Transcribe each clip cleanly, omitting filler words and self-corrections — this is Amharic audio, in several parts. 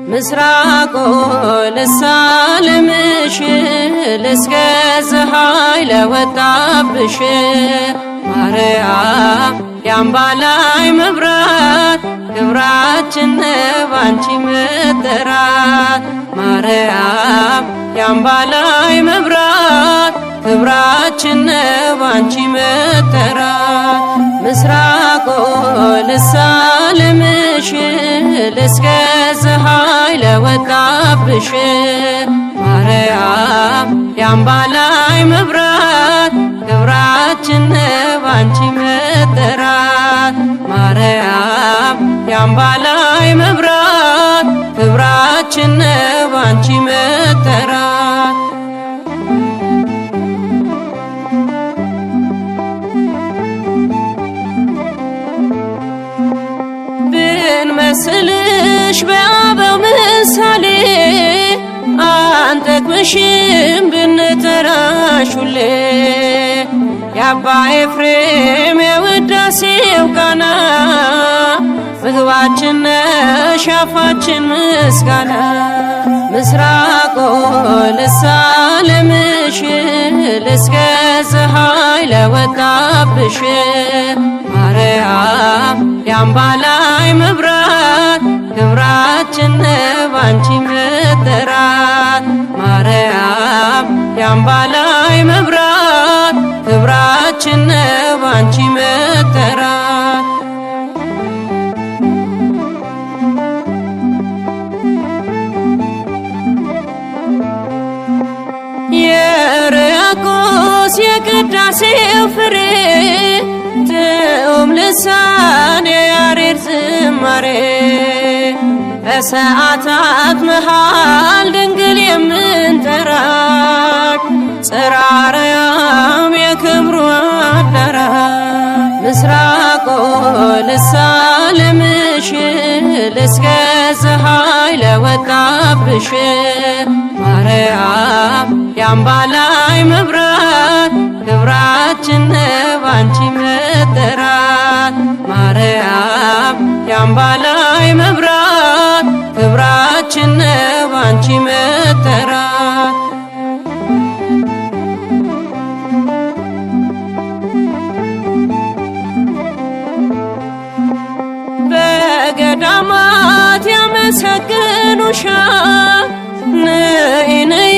ምስራቆ ልሳለምሽ ልስገዝህ ኃይለ ወጣብሽ ማርያም የአምባላይ መብራት ክብራችን ባንቺ መጠራት ማርያም የአምባላይ መብራት ክብራችን ባንቺ መጠራት ምስራቆ ልሳለምሽ ልስገዝህ ኃይለ ወጣብሽ ማርያም የአምባላይ መብራት ክብራችን ባንቺ መጠራት ማርያም የአምባላይ መብራት ክብራችን ባንቺ መጠራት ብንመስልሽ በአበው ምሳሌ አንጠግብሽም ብንጠራሽ ሁሌ የአባ ኤፍሬም የውዳሴው ቃና ምግባችን ነሽ አፋችን ምስጋና ምስራቆ ልሳለምሽ ልስገዝህ ኃይለ ወጣብሽ ማርያም የአምባላይ መብራት ክብራችን ባንቺ መጠራት ማርያም የአምባላይ መብራት ክብራችን ባንቺ መጠራት የርያቆስ የቅዳሴው ፍሬ ጥዑም ልሳን የያሬድ ዝማሬ በሰዓታት መሃል ድንግል የምንጠራሽ ጽራርያም የክብሩ አዳራሽ ምስራቆ ልሳለምሽ ልስገዝህ ኃይለ ወጣብሽ ማርያም የአምባላይ መብራት ክብራችን ባንቺ መጠራት ማርያም የአምባላይ መብራት ክብራችን ባንቺ መጠራት በገዳማት ያመሰግኑሻል ነይ ነይ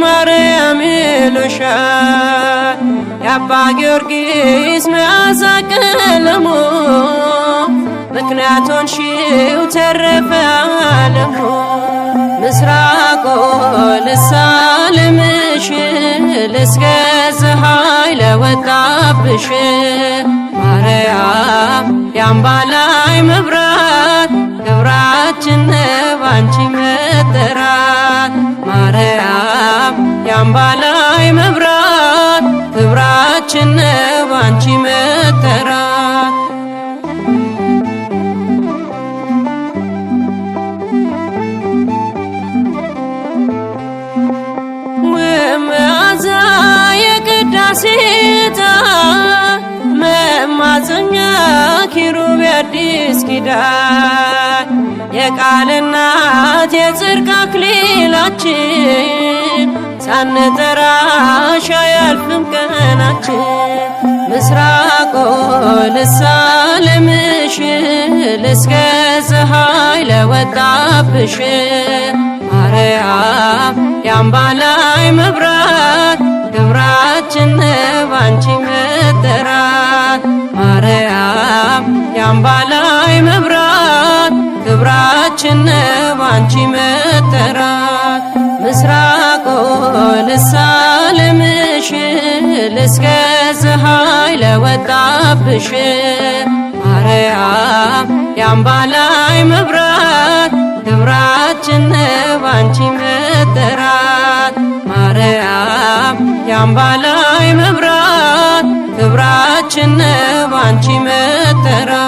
ማርያም ይሉሻል የአባ ጊዮርጊስ መዓዛ ቀለሙ ምክንያት ሆንሽው ተረፈ ዓለሙ ምስራቆ ልሳለምሽ ልስገዝህ ኃይለ ወጣብሽ ማርያም የአምባላይ መብራት ክብራችን ባንቺ መጠራት ማርያም የአምባላይ መብራት ክብራችን ባንቺ መጠራት ወመዓዛ የቅዳሴ ዕጣን መማፀኛ ኪሩብ የአዲስ ኪዳን የቃል እናት የጽድቅ አክሊላችን ሳንጠራሽ አያልፍም ቀናችን ምስራቆ ልሳለምሽ ልስገዝህ ኃይለ ወጣብሽ ማርያም የአምባላይ መብራት ክብራችን ባንቺ መጠራት ማርያም የአምባላይ መብራት ክብራችን ባንቺ መጠራት ምስራቆ ልሳለምሽ ልስገዝህ ኃይለ ወጣብሽ ማርያም የአምባላይ መብራት ክብራችን ባንቺ መጠራት ማርያም የአምባላይ መብራት ክብራችን ነው ባንቺ መጠራት